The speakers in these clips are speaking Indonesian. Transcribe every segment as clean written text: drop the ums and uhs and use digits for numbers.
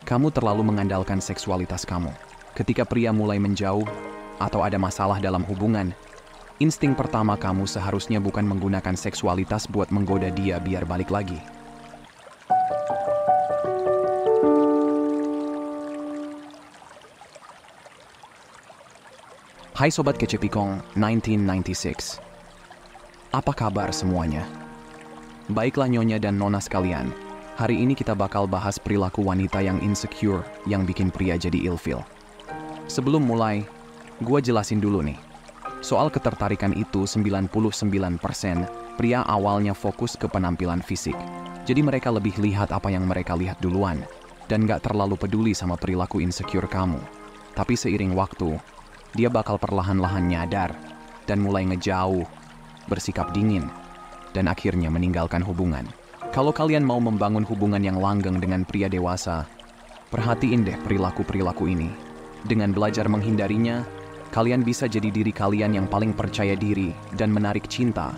Kamu terlalu mengandalkan seksualitas kamu. Ketika pria mulai menjauh atau ada masalah dalam hubungan, insting pertama kamu seharusnya bukan menggunakan seksualitas buat menggoda dia biar balik lagi. Hai Sobat Kece Pikong 1996. Apa kabar semuanya? Baiklah Nyonya dan Nona sekalian, hari ini kita bakal bahas perilaku wanita yang insecure yang bikin pria jadi ilfeel. Sebelum mulai, gua jelasin dulu nih. Soal ketertarikan itu 99% pria awalnya fokus ke penampilan fisik. Jadi mereka lebih lihat apa yang mereka lihat duluan dan gak terlalu peduli sama perilaku insecure kamu. Tapi seiring waktu, dia bakal perlahan-lahan nyadar dan mulai ngejauh, bersikap dingin, dan akhirnya meninggalkan hubungan. Kalau kalian mau membangun hubungan yang langgeng dengan pria dewasa, perhatiin deh perilaku-perilaku ini. Dengan belajar menghindarinya, kalian bisa jadi diri kalian yang paling percaya diri dan menarik cinta,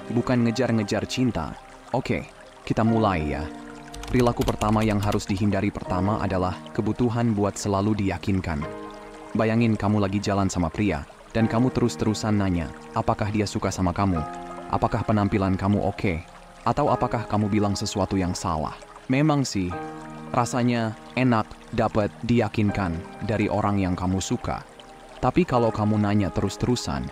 bukan ngejar-ngejar cinta. Oke, kita mulai ya. Perilaku pertama yang harus dihindari pertama adalah kebutuhan buat selalu diyakinkan. Bayangin kamu lagi jalan sama pria, dan kamu terus-terusan nanya, apakah dia suka sama kamu? Apakah penampilan kamu oke? Atau apakah kamu bilang sesuatu yang salah? Memang sih, rasanya enak dapat diyakinkan dari orang yang kamu suka. Tapi kalau kamu nanya terus-terusan,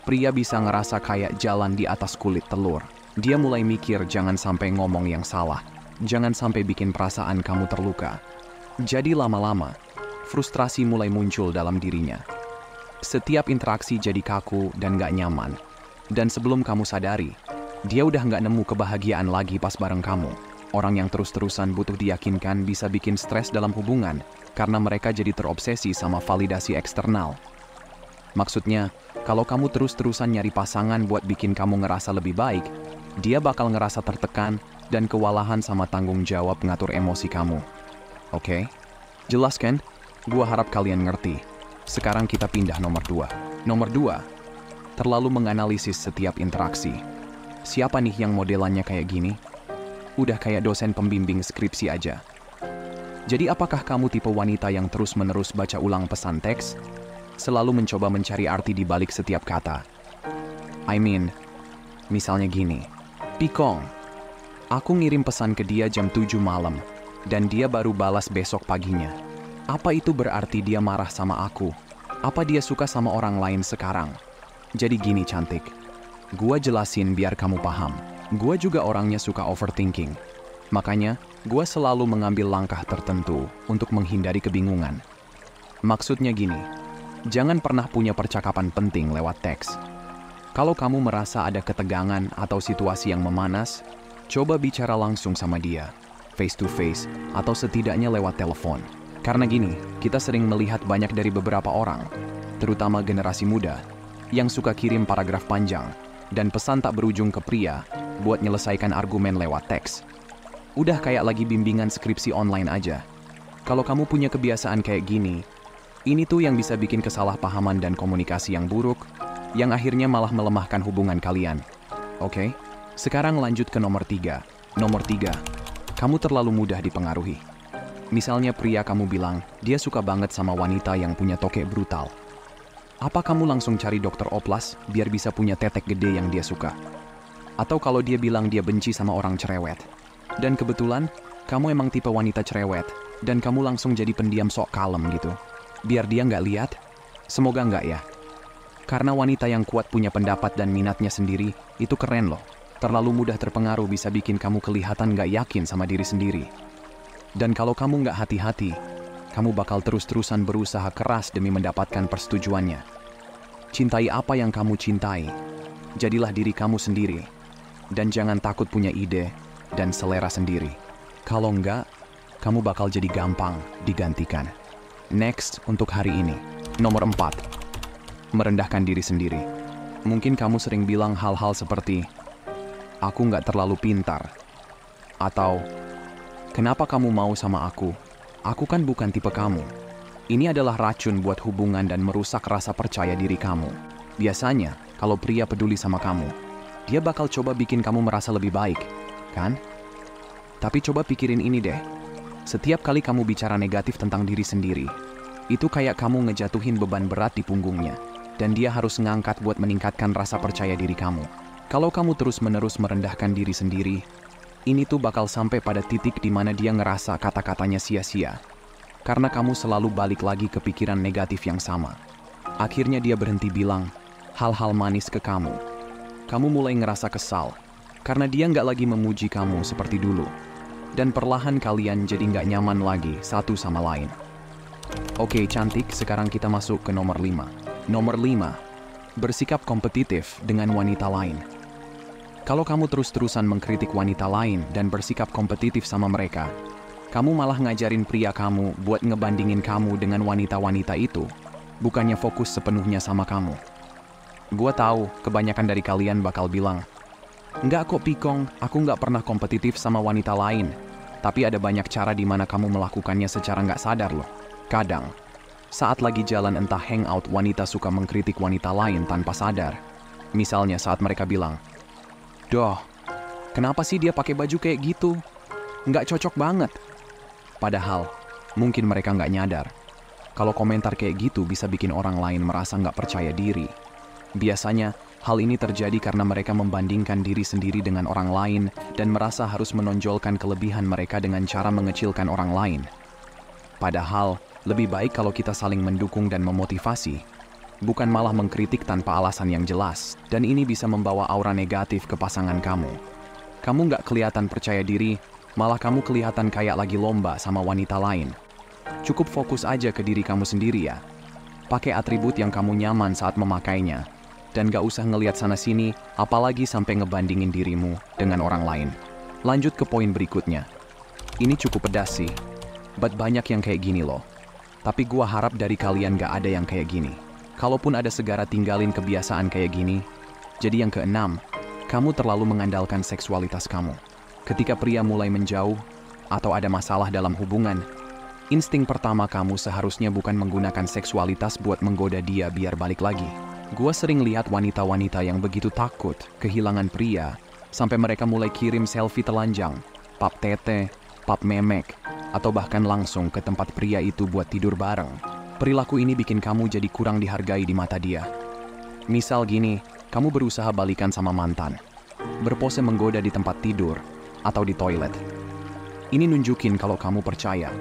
pria bisa ngerasa kayak jalan di atas kulit telur. Dia mulai mikir jangan sampai ngomong yang salah, jangan sampai bikin perasaan kamu terluka. Jadi lama-lama, frustrasi mulai muncul dalam dirinya. Setiap interaksi jadi kaku dan gak nyaman. Dan sebelum kamu sadari, dia udah gak nemu kebahagiaan lagi pas bareng kamu. Orang yang terus-terusan butuh diyakinkan bisa bikin stres dalam hubungan karena mereka jadi terobsesi sama validasi eksternal. Maksudnya, kalau kamu terus-terusan nyari pasangan buat bikin kamu ngerasa lebih baik, dia bakal ngerasa tertekan dan kewalahan sama tanggung jawab ngatur emosi kamu. Oke? Jelas kan? Gua harap kalian ngerti. Sekarang kita pindah nomor 2. Nomor 2, terlalu menganalisis setiap interaksi. Siapa nih yang modelannya kayak gini? Udah kayak dosen pembimbing skripsi aja. Jadi apakah kamu tipe wanita yang terus-menerus baca ulang pesan teks? Selalu mencoba mencari arti di balik setiap kata. Misalnya gini. Pikong, aku ngirim pesan ke dia jam 7 malam, dan dia baru balas besok paginya. Apa itu berarti dia marah sama aku? Apa dia suka sama orang lain sekarang? Jadi gini cantik, gua jelasin biar kamu paham. Gua juga orangnya suka overthinking. Makanya, gua selalu mengambil langkah tertentu untuk menghindari kebingungan. Maksudnya gini, jangan pernah punya percakapan penting lewat teks. Kalau kamu merasa ada ketegangan atau situasi yang memanas, coba bicara langsung sama dia, face to face, atau setidaknya lewat telepon. Karena gini, kita sering melihat banyak dari beberapa orang, terutama generasi muda, yang suka kirim paragraf panjang dan pesan tak berujung ke pria buat nyelesaikan argumen lewat teks. Udah kayak lagi bimbingan skripsi online aja. Kalau kamu punya kebiasaan kayak gini, ini tuh yang bisa bikin kesalahpahaman dan komunikasi yang buruk, yang akhirnya malah melemahkan hubungan kalian. Oke? Sekarang lanjut ke nomor 3. Nomor 3, kamu terlalu mudah dipengaruhi. Misalnya pria kamu bilang, dia suka banget sama wanita yang punya tokek brutal. Apa kamu langsung cari dokter oplas biar bisa punya tetek gede yang dia suka? Atau kalau dia bilang dia benci sama orang cerewet, dan kebetulan kamu emang tipe wanita cerewet, dan kamu langsung jadi pendiam sok kalem gitu, biar dia nggak lihat? Semoga nggak ya. Karena wanita yang kuat punya pendapat dan minatnya sendiri, itu keren loh. Terlalu mudah terpengaruh bisa bikin kamu kelihatan nggak yakin sama diri sendiri. Dan kalau kamu nggak hati-hati, kamu bakal terus-terusan berusaha keras demi mendapatkan persetujuannya. Cintai apa yang kamu cintai. Jadilah diri kamu sendiri. Dan jangan takut punya ide dan selera sendiri. Kalau enggak, kamu bakal jadi gampang digantikan. Next untuk hari ini. Nomor 4. Merendahkan diri sendiri. Mungkin kamu sering bilang hal-hal seperti, aku nggak terlalu pintar. Atau, kenapa kamu mau sama aku? Aku kan bukan tipe kamu. Ini adalah racun buat hubungan dan merusak rasa percaya diri kamu. Biasanya, kalau pria peduli sama kamu, dia bakal coba bikin kamu merasa lebih baik, kan? Tapi coba pikirin ini deh. Setiap kali kamu bicara negatif tentang diri sendiri, itu kayak kamu ngejatuhin beban berat di punggungnya, dan dia harus ngangkat buat meningkatkan rasa percaya diri kamu. Kalau kamu terus-menerus merendahkan diri sendiri, ini tuh bakal sampai pada titik di mana dia ngerasa kata-katanya sia-sia. Karena kamu selalu balik lagi ke pikiran negatif yang sama. Akhirnya dia berhenti bilang hal-hal manis ke kamu. Kamu mulai ngerasa kesal, karena dia nggak lagi memuji kamu seperti dulu. Dan perlahan kalian jadi nggak nyaman lagi satu sama lain. Oke, cantik, sekarang kita masuk ke nomor 5. Nomor 5, bersikap kompetitif dengan wanita lain. Kalau kamu terus-terusan mengkritik wanita lain dan bersikap kompetitif sama mereka, kamu malah ngajarin pria kamu buat ngebandingin kamu dengan wanita-wanita itu, bukannya fokus sepenuhnya sama kamu. Gua tahu kebanyakan dari kalian bakal bilang, "Enggak kok Pikong, aku nggak pernah kompetitif sama wanita lain." Tapi ada banyak cara di mana kamu melakukannya secara nggak sadar loh. Kadang, saat lagi jalan entah hangout, wanita suka mengkritik wanita lain tanpa sadar. Misalnya saat mereka bilang, "Doh, kenapa sih dia pakai baju kayak gitu? Nggak cocok banget." Padahal, mungkin mereka nggak nyadar. Kalau komentar kayak gitu bisa bikin orang lain merasa nggak percaya diri. Biasanya, hal ini terjadi karena mereka membandingkan diri sendiri dengan orang lain dan merasa harus menonjolkan kelebihan mereka dengan cara mengecilkan orang lain. Padahal, lebih baik kalau kita saling mendukung dan memotivasi, bukan malah mengkritik tanpa alasan yang jelas, dan ini bisa membawa aura negatif ke pasangan kamu. Kamu nggak kelihatan percaya diri, malah kamu kelihatan kayak lagi lomba sama wanita lain. Cukup fokus aja ke diri kamu sendiri ya. Pakai atribut yang kamu nyaman saat memakainya. Dan gak usah ngelihat sana-sini, apalagi sampai ngebandingin dirimu dengan orang lain. Lanjut ke poin berikutnya. Ini cukup pedas sih, but banyak yang kayak gini loh. Tapi gua harap dari kalian gak ada yang kayak gini. Kalaupun ada, segera tinggalin kebiasaan kayak gini. Jadi yang keenam, kamu terlalu mengandalkan seksualitas kamu. Ketika pria mulai menjauh, atau ada masalah dalam hubungan, insting pertama kamu seharusnya bukan menggunakan seksualitas buat menggoda dia biar balik lagi. Gua sering lihat wanita-wanita yang begitu takut kehilangan pria, sampai mereka mulai kirim selfie telanjang, pap tete, pap memek, atau bahkan langsung ke tempat pria itu buat tidur bareng. Perilaku ini bikin kamu jadi kurang dihargai di mata dia. Misal gini, kamu berusaha balikan sama mantan, berpose menggoda di tempat tidur, atau di toilet. Ini nunjukin kalau kamu percaya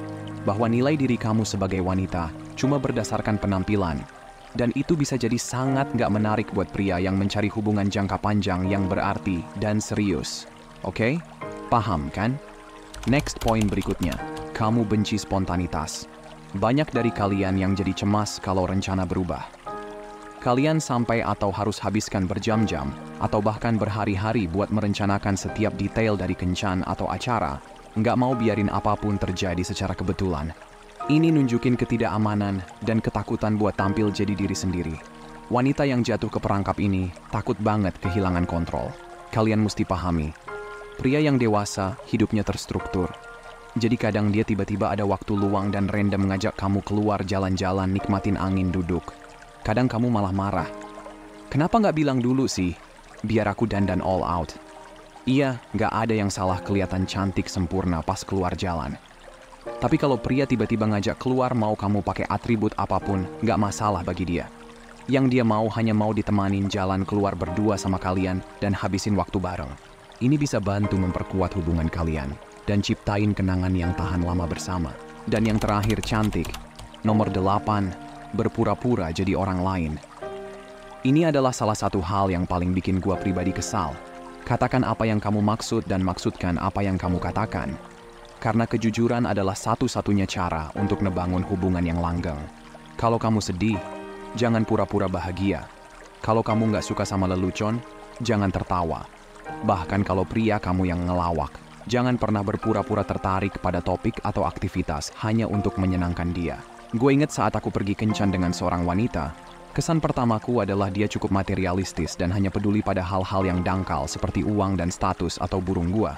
bahwa nilai diri kamu sebagai wanita cuma berdasarkan penampilan. Dan itu bisa jadi sangat nggak menarik buat pria yang mencari hubungan jangka panjang yang berarti dan serius. Oke? Paham kan? Next poin berikutnya, kamu benci spontanitas. Banyak dari kalian yang jadi cemas kalau rencana berubah. Kalian sampai atau harus habiskan berjam-jam, atau bahkan berhari-hari buat merencanakan setiap detail dari kencan atau acara, nggak mau biarin apapun terjadi secara kebetulan. Ini nunjukin ketidakamanan dan ketakutan buat tampil jadi diri sendiri. Wanita yang jatuh ke perangkap ini takut banget kehilangan kontrol. Kalian mesti pahami, pria yang dewasa hidupnya terstruktur. Jadi kadang dia tiba-tiba ada waktu luang dan random ngajak kamu keluar jalan-jalan nikmatin angin duduk. Kadang kamu malah marah. Kenapa nggak bilang dulu sih? Biar aku dandan all out. Iya, nggak ada yang salah kelihatan cantik sempurna pas keluar jalan. Tapi kalau pria tiba-tiba ngajak keluar mau kamu pakai atribut apapun, nggak masalah bagi dia. Yang dia mau hanya mau ditemanin jalan keluar berdua sama kalian dan habisin waktu bareng. Ini bisa bantu memperkuat hubungan kalian dan ciptain kenangan yang tahan lama bersama. Dan yang terakhir, cantik. Nomor 8, berpura-pura jadi orang lain. Ini adalah salah satu hal yang paling bikin gua pribadi kesal. Katakan apa yang kamu maksud dan maksudkan apa yang kamu katakan. Karena kejujuran adalah satu-satunya cara untuk ngebangun hubungan yang langgeng. Kalau kamu sedih, jangan pura-pura bahagia. Kalau kamu nggak suka sama lelucon, jangan tertawa. Bahkan kalau pria kamu yang ngelawak, jangan pernah berpura-pura tertarik pada topik atau aktivitas hanya untuk menyenangkan dia. Gue inget saat aku pergi kencan dengan seorang wanita, kesan pertamaku adalah dia cukup materialistis dan hanya peduli pada hal-hal yang dangkal seperti uang dan status atau burung gua.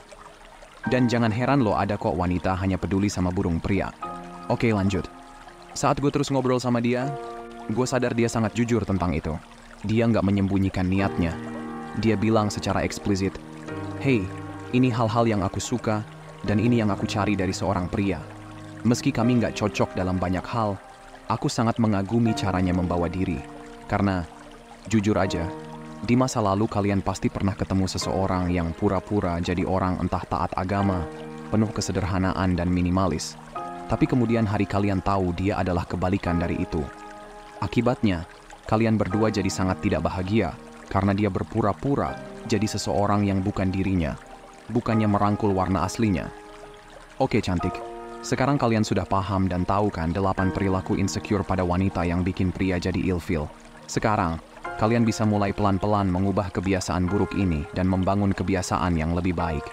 Dan jangan heran loh ada kok wanita hanya peduli sama burung pria. Oke, lanjut. Saat gue terus ngobrol sama dia, gue sadar dia sangat jujur tentang itu. Dia nggak menyembunyikan niatnya. Dia bilang secara eksplisit, "Hey, ini hal-hal yang aku suka dan ini yang aku cari dari seorang pria." Meski kami nggak cocok dalam banyak hal, aku sangat mengagumi caranya membawa diri. Karena, jujur aja, di masa lalu kalian pasti pernah ketemu seseorang yang pura-pura jadi orang entah taat agama, penuh kesederhanaan dan minimalis. Tapi kemudian hari kalian tahu dia adalah kebalikan dari itu. Akibatnya, kalian berdua jadi sangat tidak bahagia karena dia berpura-pura jadi seseorang yang bukan dirinya, bukannya merangkul warna aslinya. Oke cantik, sekarang kalian sudah paham dan tahu kan 8 perilaku insecure pada wanita yang bikin pria jadi ilfil. Sekarang, kalian bisa mulai pelan-pelan mengubah kebiasaan buruk ini dan membangun kebiasaan yang lebih baik.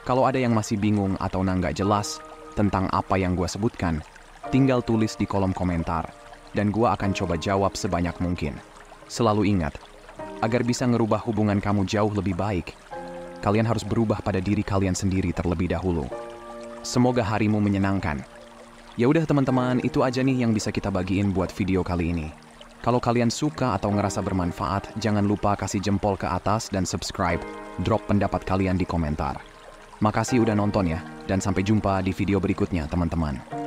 Kalau ada yang masih bingung atau nggak jelas tentang apa yang gue sebutkan, tinggal tulis di kolom komentar, dan gue akan coba jawab sebanyak mungkin. Selalu ingat, agar bisa ngerubah hubungan kamu jauh lebih baik, kalian harus berubah pada diri kalian sendiri terlebih dahulu. Semoga harimu menyenangkan. Ya udah teman-teman, itu aja nih yang bisa kita bagiin buat video kali ini. Kalau kalian suka atau ngerasa bermanfaat, jangan lupa kasih jempol ke atas dan subscribe, drop pendapat kalian di komentar. Makasih udah nonton ya, dan sampai jumpa di video berikutnya teman-teman.